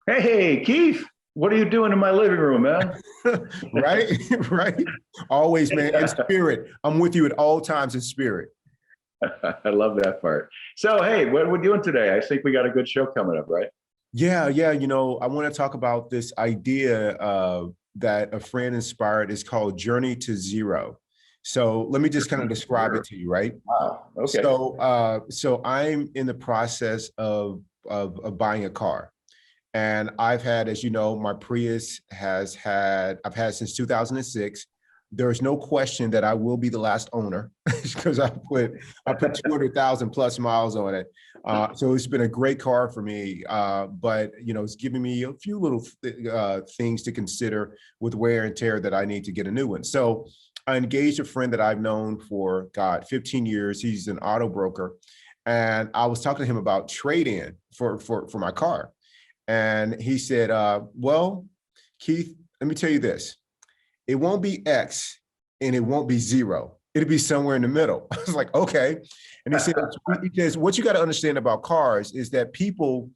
Hey, Keith, what are you doing in my living room, man? Right? Right? Always, man, in spirit. I'm with you at all times in spirit. I love that part. So, hey, what are we doing today? I think we got a good show coming up, right? Yeah, yeah. I want to talk about this idea that a friend inspired is called Journey to Zero. So let me just kind of describe it Sure. to you, right? Wow. Okay. So I'm in the process of buying a car. And I've had, as you know, my Prius I've had since 2006. There is no question that I will be the last owner because I put 200,000 plus miles on it. So it's been a great car for me, but it's giving me a few little things to consider with wear and tear that I need to get a new one. So I engaged a friend that I've known for 15 years. He's an auto broker, and I was talking to him about trade-in for my car. And he said, well, Keith, let me tell you this. It won't be X and it won't be zero. It'll be somewhere in the middle. I was like, okay. And he says, what you got to understand about cars is that people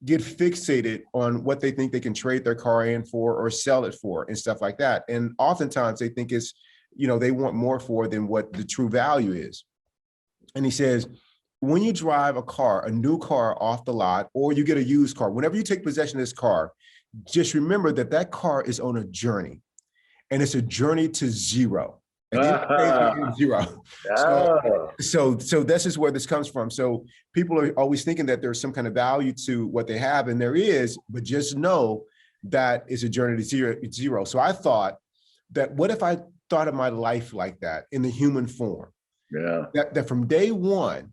get fixated on what they think they can trade their car in for or sell it for and stuff like that. And oftentimes they think they want more for than what the true value is. And he says, when you drive a new car off the lot, or you get a used car, whenever you take possession of this car, just remember that that car is on a journey, and it's a journey to zero. At the end of the day, it's gonna end zero. So, Oh, so this is where this comes from. So people are always thinking that there's some kind of value to what they have, and there is, but just know that it's a journey to zero. So I thought that what if I thought of my life like that in the human form? yeah. That from day one,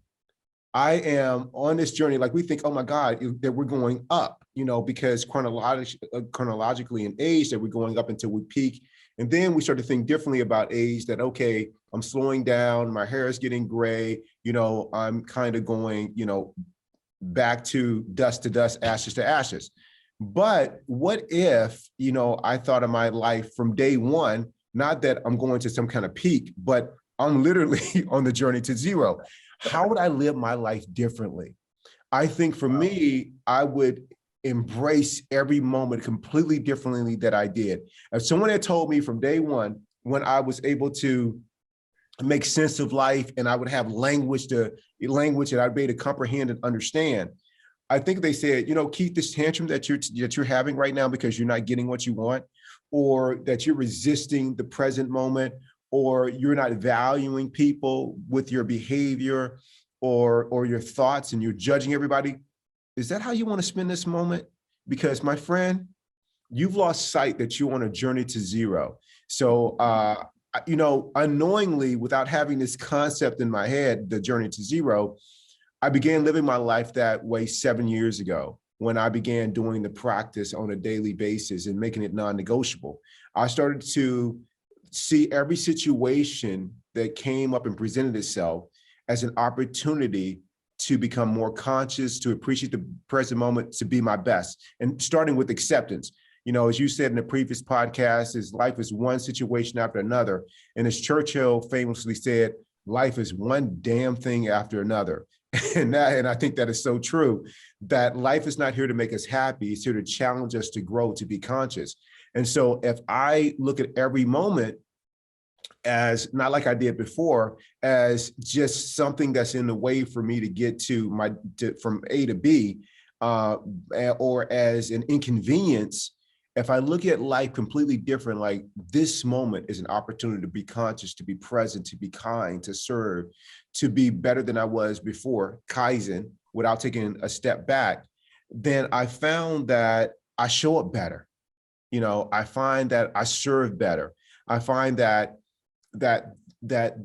I am on this journey. Like we think, oh my God, that we're going up, because chronologically in age that we're going up until we peak. And then we start to think differently about age that, okay, I'm slowing down, my hair is getting gray, I'm kind of going, back to dust, ashes to ashes. But what if, I thought of my life from day one, not that I'm going to some kind of peak, but I'm literally on the journey to zero. How would I live my life differently? I think for me, I would embrace every moment completely differently that I did. If someone had told me from day one, when I was able to make sense of life and I would have language that I'd be able to comprehend and understand, I think they said, Keith, this tantrum that you're having right now because you're not getting what you want, or that you're resisting the present moment, or you're not valuing people with your behavior or your thoughts, and you're judging everybody. Is that how you want to spend this moment? Because my friend, you've lost sight that you're on a journey to zero. So, unknowingly, without having this concept in my head, the journey to zero, I began living my life that way 7 years ago when I began doing the practice on a daily basis and making it non-negotiable. I started to see every situation that came up and presented itself as an opportunity to become more conscious, to appreciate the present moment, to be my best, and starting with acceptance. As you said in the previous podcast, is life is one situation after another. And as Churchill famously said, life is one damn thing after another. And I think that is so true, that life is not here to make us happy. It's here to challenge us to grow, to be conscious. And so if I look at every moment as not like I did before, as just something that's in the way for me to get from A to B, or as an inconvenience, if I look at life completely different, like this moment is an opportunity to be conscious, to be present, to be kind, to serve, to be better than I was before, Kaizen, without taking a step back, then I found that I show up better. I find that I serve better. I find that that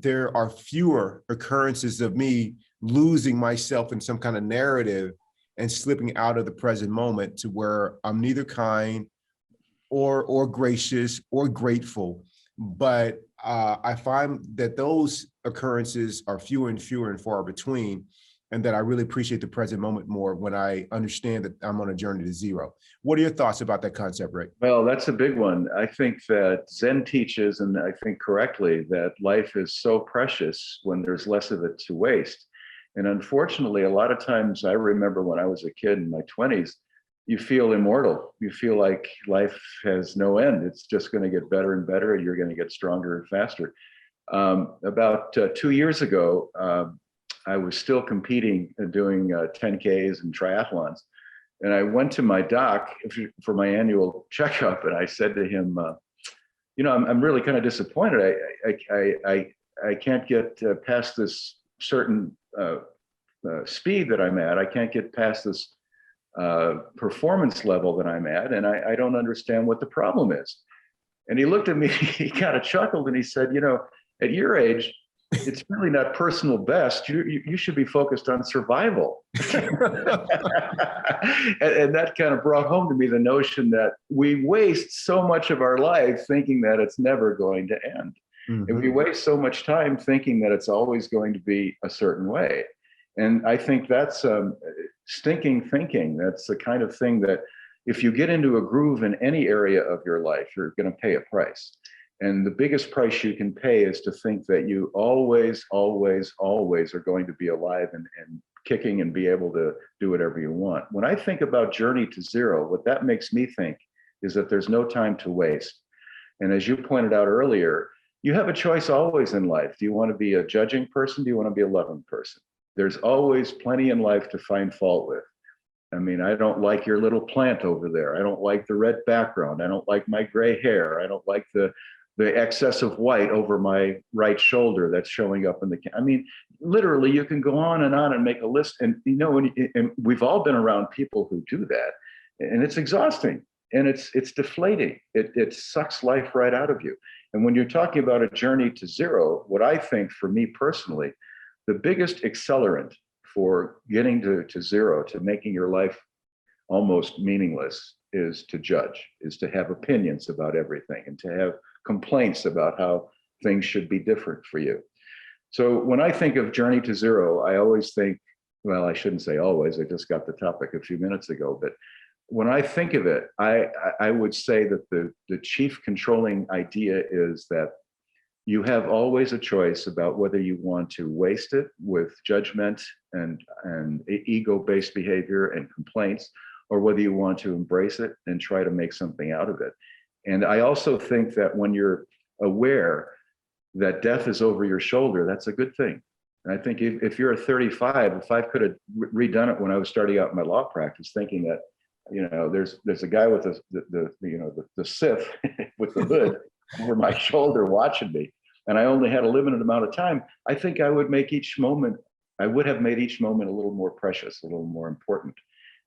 there are fewer occurrences of me losing myself in some kind of narrative and slipping out of the present moment to where I'm neither kind or gracious or grateful. But I find that those occurrences are fewer and fewer and far between, and that I really appreciate the present moment more when I understand that I'm on a journey to zero. What are your thoughts about that concept, Rick? Well, that's a big one. I think that Zen teaches, and I think correctly, that life is so precious when there's less of it to waste. And unfortunately, a lot of times I remember when I was a kid in my 20s, you feel immortal. You feel like life has no end. It's just going to get better and better, and you're going to get stronger and faster. About 2 years ago, I was still competing and doing 10Ks and triathlons. And I went to my doc for my annual checkup, and I said to him, I'm really kind of disappointed. I can't get past this certain speed that I'm at. I can't get past this performance level that I'm at, and I don't understand what the problem is. And he looked at me, he kind of chuckled, and he said, at your age, it's really not personal best. You should be focused on survival. And that kind of brought home to me the notion that we waste so much of our life thinking that it's never going to end. Mm-hmm. And we waste so much time thinking that it's always going to be a certain way. And I think that's stinking thinking. That's the kind of thing that if you get into a groove in any area of your life, you're going to pay a price. And the biggest price you can pay is to think that you always, always, always are going to be alive and kicking and be able to do whatever you want. When I think about Journey to Zero, what that makes me think is that there's no time to waste. And as you pointed out earlier, you have a choice always in life. Do you want to be a judging person? Do you want to be a loving person? There's always plenty in life to find fault with. I mean, I don't like your little plant over there. I don't like the red background. I don't like my gray hair. I don't like the excess of white over my right shoulder that's showing up in the, I mean, literally you can go on and make a list. And, and we've all been around people who do that, and it's exhausting and it's deflating. It sucks life right out of you. And when you're talking about a journey to zero, what I think for me personally, the biggest accelerant for getting to zero, to making your life almost meaningless, is to judge, is to have opinions about everything and to have complaints about how things should be different for you. So when I think of Journey to Zero, I always think, well, I shouldn't say always, I just got the topic a few minutes ago, but when I think of it, I would say that the chief controlling idea is that you have always a choice about whether you want to waste it with judgment and ego-based behavior and complaints, or whether you want to embrace it and try to make something out of it. And I also think that when you're aware that death is over your shoulder, that's a good thing. And I think if you're 35, if I could have redone it when I was starting out my law practice, thinking that, there's a guy with the Sith with the hood over my shoulder watching me, and I only had a limited amount of time, I think I would have made each moment a little more precious, a little more important.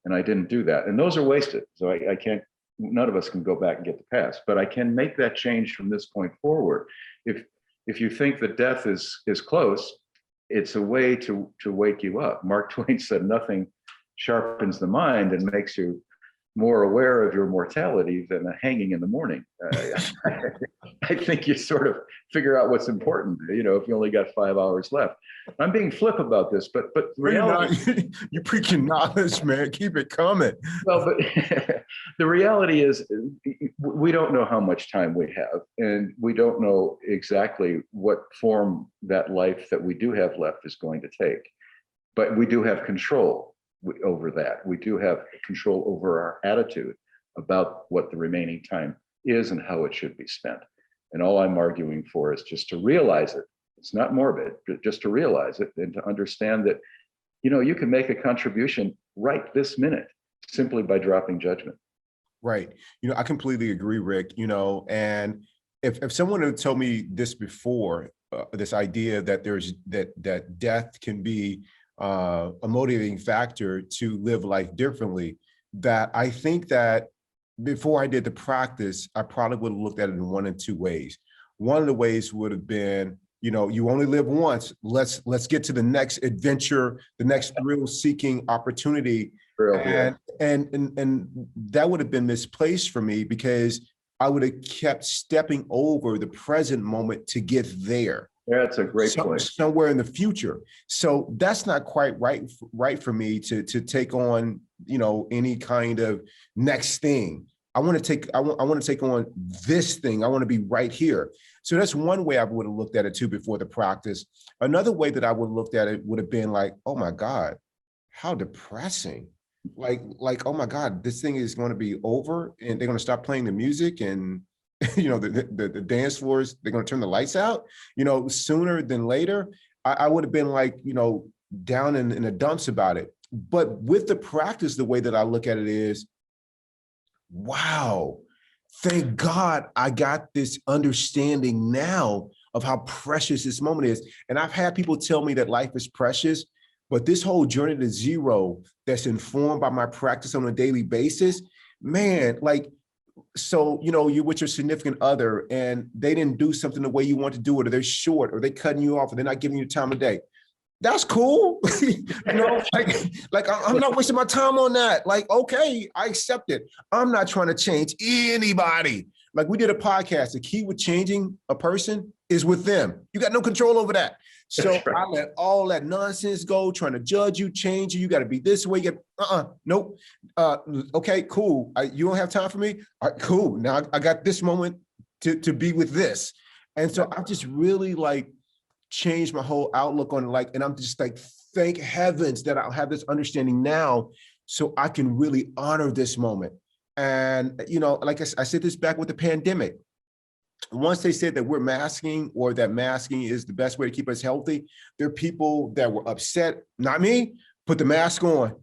And I didn't do that. And those are wasted. So I can't, none of us can go back and get the past, but I can make that change from this point forward. If you think that death is close, it's a way to wake you up. Mark Twain said, nothing sharpens the mind and makes you more aware of your mortality than a hanging in the morning. I think you sort of figure out what's important, if you only got 5 hours left. I'm being flip about this, but reality, you're preaching knowledge, man. Keep it coming. Well, but the reality is we don't know how much time we have, and we don't know exactly what form that life that we do have left is going to take. But we do have control over that. We do have control over our attitude about what the remaining time is and how it should be spent. And all I'm arguing for is just to realize it. It's not morbid, but just to realize it and to understand that, you can make a contribution right this minute simply by dropping judgment. Right. I completely agree, Rick, and if someone had told me this before, this idea that that death can be a motivating factor to live life differently, that I think that before I did the practice, I probably would have looked at it in one of two ways. One of the ways would have been, you only live once. Let's get to the next adventure, the next thrill-seeking opportunity. And that would have been misplaced for me, because I would have kept stepping over the present moment to get there. Yeah, that's a great point. Somewhere in the future. So that's not quite right for me to take on, any kind of next thing. I want to take on this thing. I want to be right here. So that's one way I would have looked at it too before the practice. Another way that I would have looked at it would have been like, oh my God, how depressing. oh my God, this thing is going to be over and they're going to stop playing the music and the dance floors, they're going to turn the lights out, sooner than later. I would have been like, down in the dumps about it. But with the practice, the way that I look at it is, wow, thank God I got this understanding now of how precious this moment is. And I've had people tell me that life is precious, but this whole journey to zero that's informed by my practice on a daily basis, man, like, so, you're with your significant other and they didn't do something the way you want to do it, or they're short, or they're cutting you off, or they're not giving you the time of day. That's cool. I'm not wasting my time on that. Like, okay, I accept it. I'm not trying to change anybody. Like, we did a podcast. The key with changing a person is with them. You got no control over that. So right. I let all that nonsense go, trying to judge you, change you. You got to be this way. Nope. Okay, cool. You don't have time for me? All right, cool. Now I got this moment to be with this. And so I've just really changed my whole outlook on it. And I'm just like, thank heavens that I have this understanding now so I can really honor this moment. And, like I said this back with the pandemic. Once they said that we're masking, or that masking is the best way to keep us healthy, there are people that were upset, not me, put the mask on.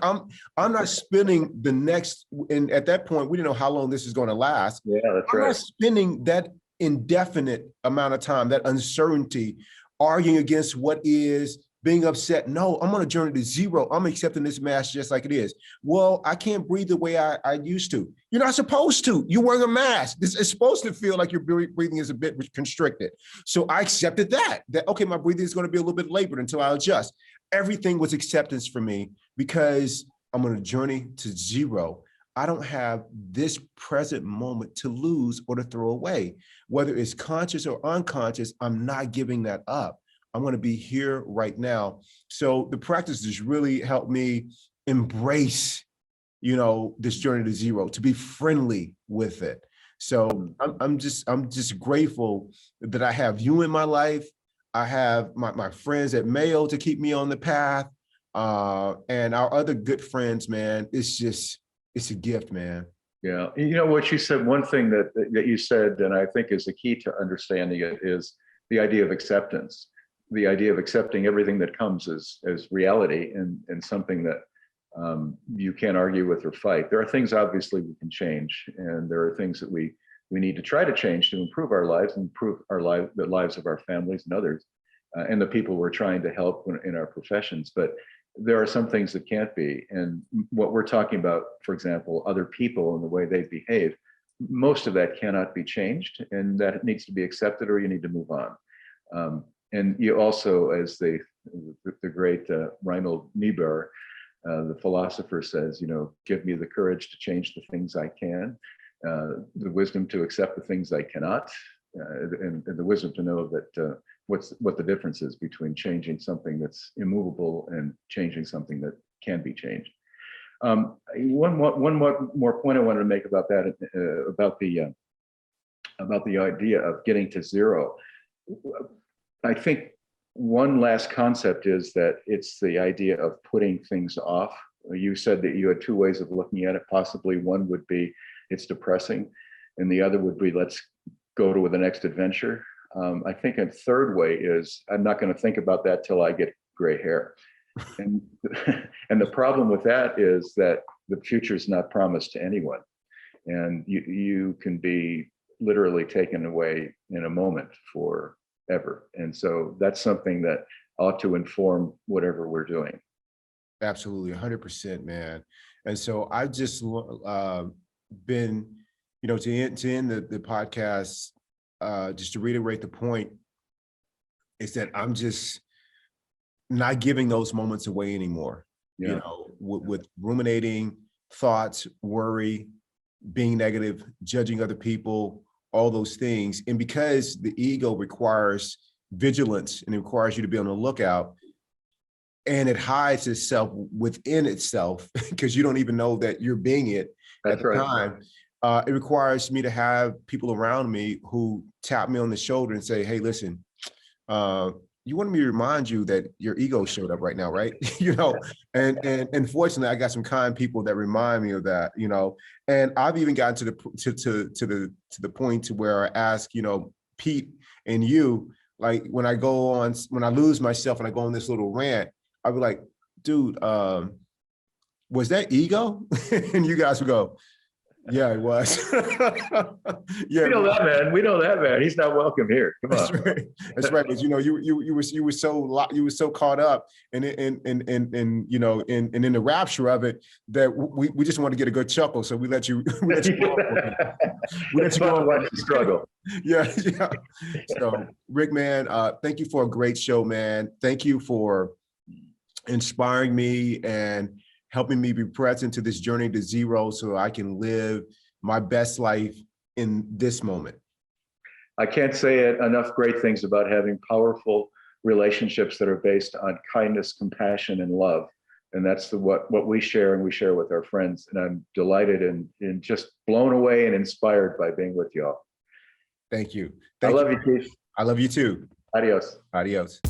I'm not spending the next, and at that point, we didn't know how long this is going to last. Yeah, that's I'm right. not spending that indefinite amount of time, that uncertainty, arguing against what is, being upset. No, I'm on a journey to zero. I'm accepting this mask just like it is. Well, I can't breathe the way I used to. You're not supposed to. You're wearing a mask. This is supposed to feel like your breathing is a bit constricted. So I accepted that, okay, my breathing is going to be a little bit labored until I adjust. Everything was acceptance for me because I'm on a journey to zero. I don't have this present moment to lose or to throw away. Whether it's conscious or unconscious, I'm not giving that up. I'm going to be here right now. So the practice has really helped me embrace, this journey to zero, to be friendly with it. So I'm just grateful that I have you in my life. I have my friends at Mayo to keep me on the path. And our other good friends, man, it's a gift, man. Yeah. What you said, one thing that you said, and I think is the key to understanding it, is the idea of acceptance, the idea of accepting everything that comes as reality and something that you can't argue with or fight. There are things obviously we can change, and there are things that we need to try to change to improve our lives, improve the lives of our families and others, and the people we're trying to help in our professions. But there are some things that can't be. And what we're talking about, for example, other people and the way they behave, most of that cannot be changed, and that it needs to be accepted, or you need to move on. And you also, as the great Reinhold Niebuhr, the philosopher, says, give me the courage to change the things I can, the wisdom to accept the things I cannot, and the wisdom to know that what the difference is between changing something that's immovable and changing something that can be changed. One more point I wanted to make about that, about the idea of getting to zero. I think one last concept is that it's the idea of putting things off. You said that you had two ways of looking at it. Possibly one would be it's depressing, and the other would be let's go to the next adventure. I think a third way is I'm not going to think about that till I get gray hair. And the problem with that is that the future is not promised to anyone, and you can be literally taken away in a moment forever. And so that's something that ought to inform whatever we're doing. Absolutely, 100%, man. And so I've just been, to end the podcast, just to reiterate the point, is that I'm just not giving those moments away anymore. Yeah. With ruminating, thoughts, worry, being negative, judging other people, all those things. And because the ego requires vigilance and it requires you to be on the lookout, and it hides itself within itself because you don't even know that you're being it at the time. It requires me to have people around me who tap me on the shoulder and say, hey, listen, you wanted me to remind you that your ego showed up right now, right? And fortunately, I got some kind people that remind me of that, and I've even gotten to the point to where I ask, Pete and you, like when I lose myself and I go on this little rant, I'll be like, dude, was that ego? And you guys would go, yeah, it was. Yeah, we know that, man. We know that, man. He's not welcome here. Come that's on. right. That's right. But you were so caught up in in the rapture of it that we just want to get a good chuckle. So we let you we let you go. We let you go. Watch the struggle. Yeah. So Rick, man, thank you for a great show, man. Thank you for inspiring me and helping me be present to this journey to zero so I can live my best life in this moment. I can't say enough great things about having powerful relationships that are based on kindness, compassion, and love. And that's what we share, and we share with our friends. And I'm delighted and just blown away and inspired by being with y'all. Thank you. I love you, Keith. I love you too. Adios. Adios.